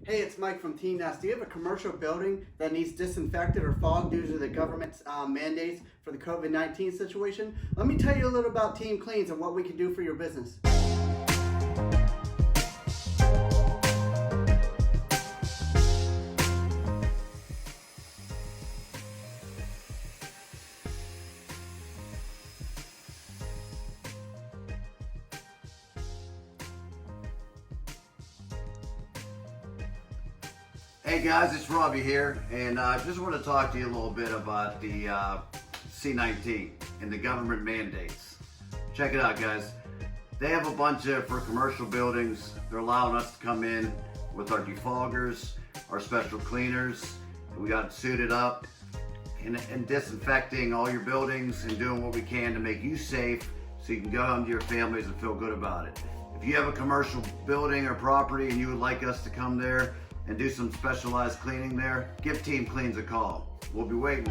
Hey, it's Mike from Team Nest. Do you have a commercial building that needs disinfected or fogged due to the government's mandates for the COVID-19 situation? Let me tell you a little about Team Cleanz and what we can do for your business. Hey guys, it's Robbie here, and I just want to talk to you a little bit about the C-19 and the government mandates. Check it out, guys. They have a bunch of, for commercial buildings, they're allowing us to come in with our defoggers, our special cleaners. We got it suited up and disinfecting all your buildings and doing what we can to make you safe so you can go home to your families and feel good about it. If you have a commercial building or property and you would like us to come there and do some specialized cleaning there, give Team Cleanz a call. We'll be waiting.